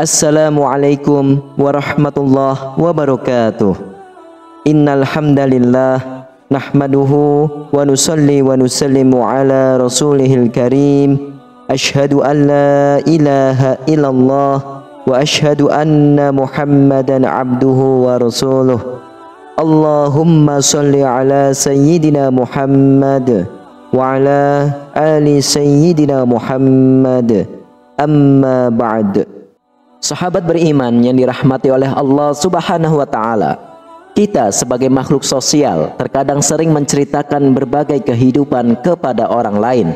Assalamualaikum warahmatullahi wabarakatuh. Innal hamdalillah nahmaduhu wa nusalli wa nusallimu ala rasulihil karim. Asyhadu an la ilaha illallah wa asyhadu anna Muhammadan abduhu wa rasuluh. Allahumma salli ala sayyidina Muhammad wa ala ali sayyidina Muhammad. Amma ba'd. Sahabat beriman yang dirahmati oleh Allah Subhanahu wa taala. Kita sebagai makhluk sosial terkadang sering menceritakan berbagai kehidupan kepada orang lain,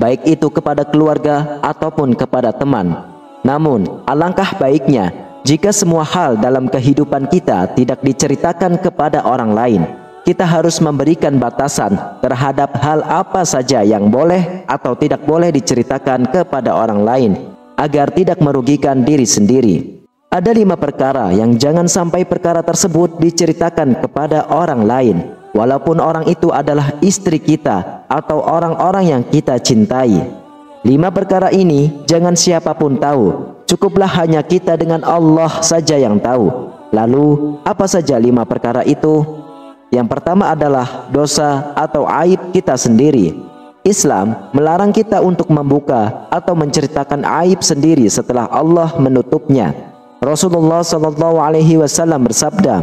baik itu kepada keluarga ataupun kepada teman. Namun, alangkah baiknya jika semua hal dalam kehidupan kita tidak diceritakan kepada orang lain. Kita harus memberikan batasan terhadap hal apa saja yang boleh atau tidak boleh diceritakan kepada orang lain, agar tidak merugikan diri sendiri. Ada 5 perkara yang jangan sampai perkara tersebut diceritakan kepada orang lain, walaupun orang itu adalah istri kita atau orang-orang yang kita cintai. 5 perkara ini jangan siapapun tahu, cukuplah hanya kita dengan Allah saja yang tahu. Lalu, apa saja 5 perkara itu? Yang pertama adalah dosa atau aib kita sendiri. Islam melarang kita untuk membuka atau menceritakan aib sendiri setelah Allah menutupnya. Rasulullah SAW bersabda,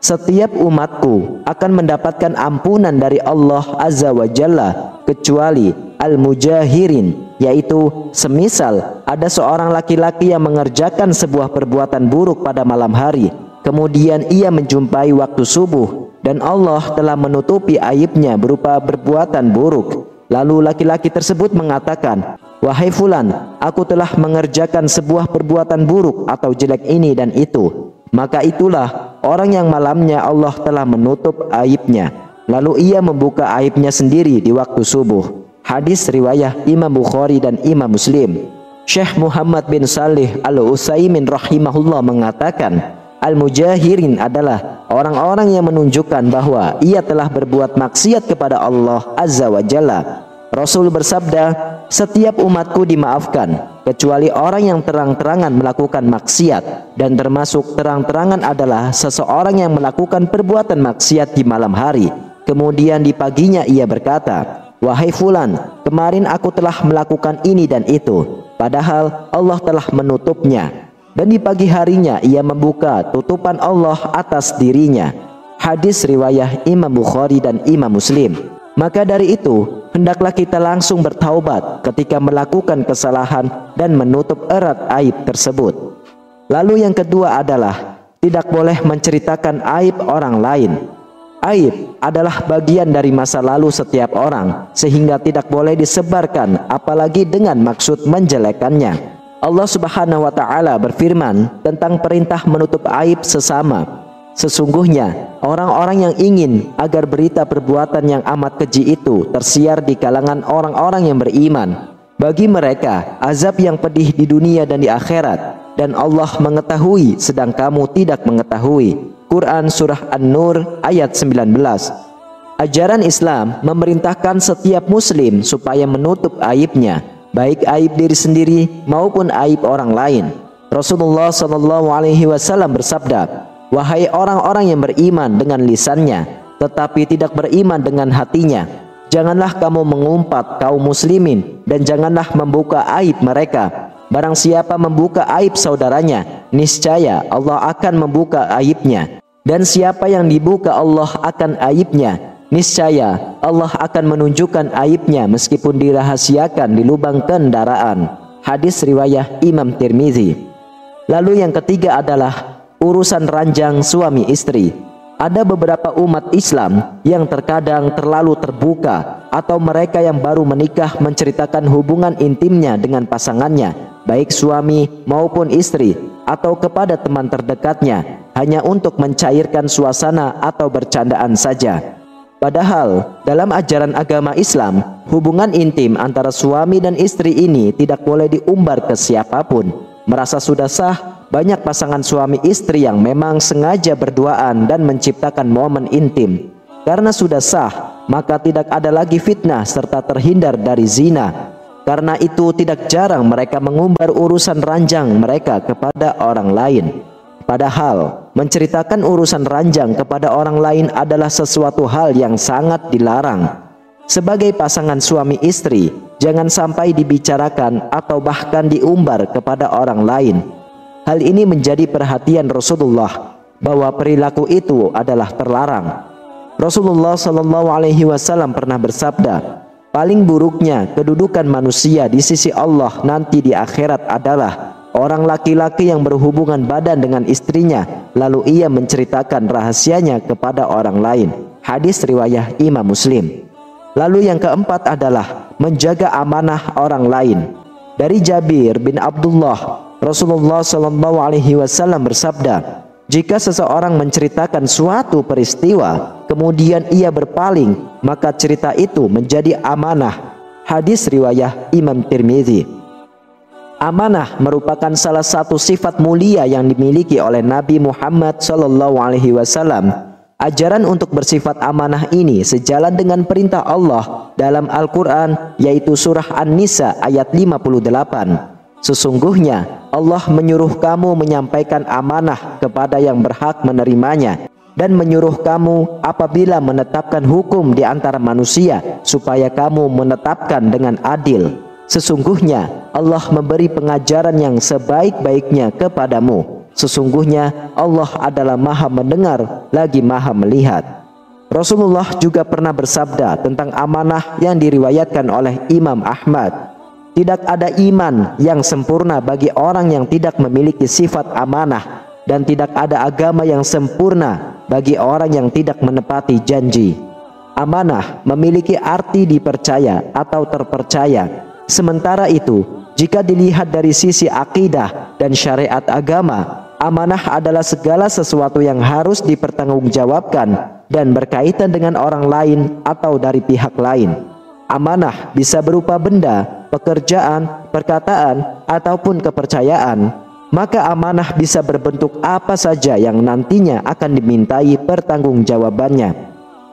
"Setiap umatku akan mendapatkan ampunan dari Allah Azza wa Jalla kecuali al-mujahirin, yaitu semisal ada seorang laki-laki yang mengerjakan sebuah perbuatan buruk pada malam hari, kemudian ia menjumpai waktu subuh dan Allah telah menutupi aibnya berupa perbuatan buruk. Lalu laki-laki tersebut mengatakan, 'Wahai fulan, aku telah mengerjakan sebuah perbuatan buruk atau jelek ini dan itu.' Maka itulah orang yang malamnya Allah telah menutup aibnya. Lalu ia membuka aibnya sendiri di waktu subuh." Hadis riwayat Imam Bukhari dan Imam Muslim. Syekh Muhammad bin Salih Al-Utsaimin rahimahullah mengatakan, al-mujahirin adalah orang-orang yang menunjukkan bahwa ia telah berbuat maksiat kepada Allah Azza wa Jalla. Rasul bersabda, "Setiap umatku dimaafkan, kecuali orang yang terang-terangan melakukan maksiat, dan termasuk terang-terangan adalah seseorang yang melakukan perbuatan maksiat di malam hari. Kemudian di paginya ia berkata, 'Wahai fulan, kemarin aku telah melakukan ini dan itu,' padahal Allah telah menutupnya. Dan di pagi harinya ia membuka tutupan Allah atas dirinya." Hadis riwayat Imam Bukhari dan Imam Muslim. Maka dari itu, hendaklah kita langsung bertaubat ketika melakukan kesalahan dan menutup erat aib tersebut. Lalu yang kedua adalah tidak boleh menceritakan aib orang lain. Aib adalah bagian dari masa lalu setiap orang, sehingga tidak boleh disebarkan apalagi dengan maksud menjelekannya. Allah Subhanahu wa taala berfirman tentang perintah menutup aib sesama. Sesungguhnya orang-orang yang ingin agar berita perbuatan yang amat keji itu tersiar di kalangan orang-orang yang beriman, bagi mereka azab yang pedih di dunia dan di akhirat, dan Allah mengetahui sedang kamu tidak mengetahui. Quran Surah An-Nur ayat 19. Ajaran Islam memerintahkan setiap muslim supaya menutup aibnya, baik aib diri sendiri maupun aib orang lain. Rasulullah SAW bersabda, "Wahai orang-orang yang beriman dengan lisannya, tetapi tidak beriman dengan hatinya, janganlah kamu mengumpat kaum muslimin dan janganlah membuka aib mereka. Barang siapa membuka aib saudaranya, niscaya Allah akan membuka aibnya. Dan siapa yang dibuka Allah akan aibnya, niscaya Allah akan menunjukkan aibnya meskipun dirahasiakan di lubang kendaraan." Hadis riwayat Imam Tirmizi. Lalu yang ketiga adalah urusan ranjang suami istri. Ada beberapa umat Islam yang terkadang terlalu terbuka, atau mereka yang baru menikah menceritakan hubungan intimnya dengan pasangannya, baik suami maupun istri, atau kepada teman terdekatnya, hanya untuk mencairkan suasana atau bercandaan saja. Padahal dalam ajaran agama Islam, hubungan intim antara suami dan istri ini tidak boleh diumbar ke siapapun. Merasa sudah sah, banyak pasangan suami istri yang memang sengaja berduaan dan menciptakan momen intim. Karena sudah sah, maka tidak ada lagi fitnah serta terhindar dari zina. Karena itu tidak jarang mereka mengumbar urusan ranjang mereka kepada orang lain. Padahal menceritakan urusan ranjang kepada orang lain adalah sesuatu hal yang sangat dilarang. Sebagai pasangan suami istri, jangan sampai dibicarakan atau bahkan diumbar kepada orang lain. Hal ini menjadi perhatian Rasulullah bahwa perilaku itu adalah terlarang. Rasulullah SAW pernah bersabda, paling buruknya kedudukan manusia di sisi Allah nanti di akhirat adalah orang laki-laki yang berhubungan badan dengan istrinya, lalu ia menceritakan rahasianya kepada orang lain. Hadis riwayat Imam Muslim. Lalu yang keempat adalah menjaga amanah orang lain. Dari Jabir bin Abdullah, Rasulullah SAW bersabda, jika seseorang menceritakan suatu peristiwa, kemudian ia berpaling, maka cerita itu menjadi amanah. Hadis riwayat Imam Tirmidzi. Amanah merupakan salah satu sifat mulia yang dimiliki oleh Nabi Muhammad SAW. Ajaran untuk bersifat amanah ini sejalan dengan perintah Allah dalam Al-Quran, yaitu surah An-Nisa ayat 58. Sesungguhnya Allah menyuruh kamu menyampaikan amanah kepada yang berhak menerimanya, dan menyuruh kamu apabila menetapkan hukum di antara manusia supaya kamu menetapkan dengan adil. Sesungguhnya Allah memberi pengajaran yang sebaik-baiknya kepadamu. Sesungguhnya Allah adalah Maha Mendengar lagi Maha Melihat. Rasulullah juga pernah bersabda tentang amanah yang diriwayatkan oleh Imam Ahmad. Tidak ada iman yang sempurna bagi orang yang tidak memiliki sifat amanah, dan tidak ada agama yang sempurna bagi orang yang tidak menepati janji. Amanah memiliki arti dipercaya atau terpercaya. Sementara itu, jika dilihat dari sisi akidah dan syariat agama, amanah adalah segala sesuatu yang harus dipertanggungjawabkan dan berkaitan dengan orang lain atau dari pihak lain. Amanah bisa berupa benda, pekerjaan, perkataan, ataupun kepercayaan. Maka amanah bisa berbentuk apa saja yang nantinya akan dimintai pertanggungjawabannya.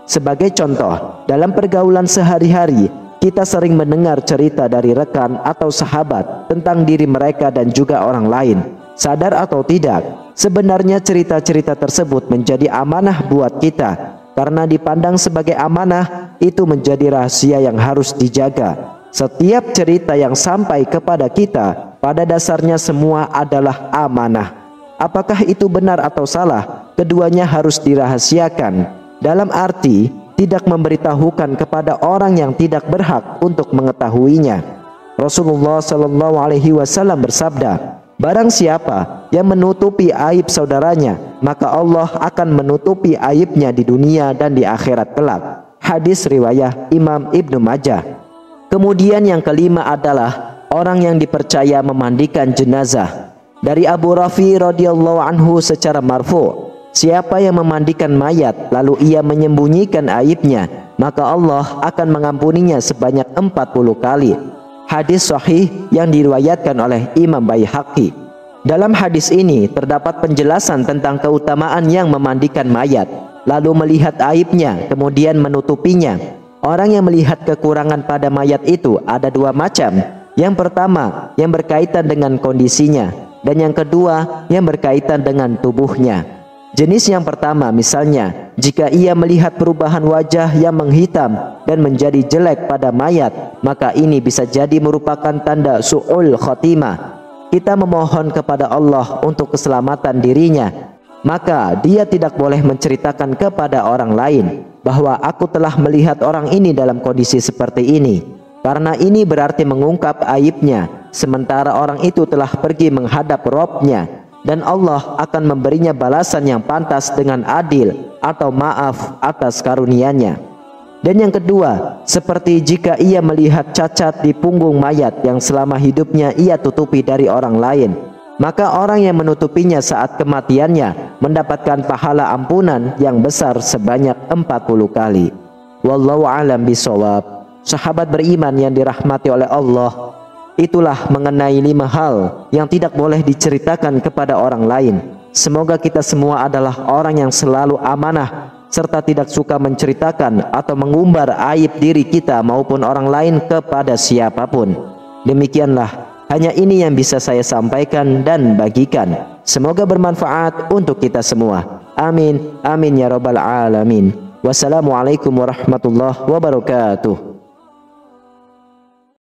Sebagai contoh, dalam pergaulan sehari-hari, kita sering mendengar cerita dari rekan atau sahabat tentang diri mereka dan juga orang lain. Sadar atau tidak, sebenarnya cerita-cerita tersebut menjadi amanah buat kita. Karena dipandang sebagai amanah, itu menjadi rahasia yang harus dijaga. Setiap cerita yang sampai kepada kita, pada dasarnya semua adalah amanah. Apakah itu benar atau salah? Keduanya harus dirahasiakan. Dalam arti, tidak memberitahukan kepada orang yang tidak berhak untuk mengetahuinya. Rasulullah SAW bersabda, barang siapa yang menutupi aib saudaranya, maka Allah akan menutupi aibnya di dunia dan di akhirat kelak. Hadis riwayat Imam Ibnu Majah. Kemudian yang kelima adalah orang yang dipercaya memandikan jenazah. Dari Abu Rafi radhiyallahu anhu secara marfu, siapa yang memandikan mayat lalu ia menyembunyikan aibnya, maka Allah akan mengampuninya sebanyak 40 kali. Hadis sahih yang diriwayatkan oleh Imam Baihaqi. Dalam hadis ini terdapat penjelasan tentang keutamaan yang memandikan mayat lalu melihat aibnya kemudian menutupinya. Orang yang melihat kekurangan pada mayat itu ada dua macam. Yang pertama yang berkaitan dengan kondisinya, dan yang kedua yang berkaitan dengan tubuhnya. Jenis yang pertama misalnya, jika ia melihat perubahan wajah yang menghitam dan menjadi jelek pada mayat, maka ini bisa jadi merupakan tanda su'ul khotimah. Kita memohon kepada Allah untuk keselamatan dirinya, maka dia tidak boleh menceritakan kepada orang lain bahwa aku telah melihat orang ini dalam kondisi seperti ini, karena ini berarti mengungkap aibnya, sementara orang itu telah pergi menghadap Robnya, dan Allah akan memberinya balasan yang pantas dengan adil atau maaf atas karunia-Nya. Dan yang kedua, seperti jika ia melihat cacat di punggung mayat yang selama hidupnya ia tutupi dari orang lain, maka orang yang menutupinya saat kematiannya mendapatkan pahala ampunan yang besar sebanyak 40 kali. Wallahu a'lam bishawab. Sahabat beriman yang dirahmati oleh Allah, itulah mengenai 5 hal yang tidak boleh diceritakan kepada orang lain. Semoga kita semua adalah orang yang selalu amanah serta tidak suka menceritakan atau mengumbar aib diri kita maupun orang lain kepada siapapun. Demikianlah, hanya ini yang bisa saya sampaikan dan bagikan. Semoga bermanfaat untuk kita semua. Amin, amin ya rabbal alamin. Wassalamualaikum warahmatullahi wabarakatuh.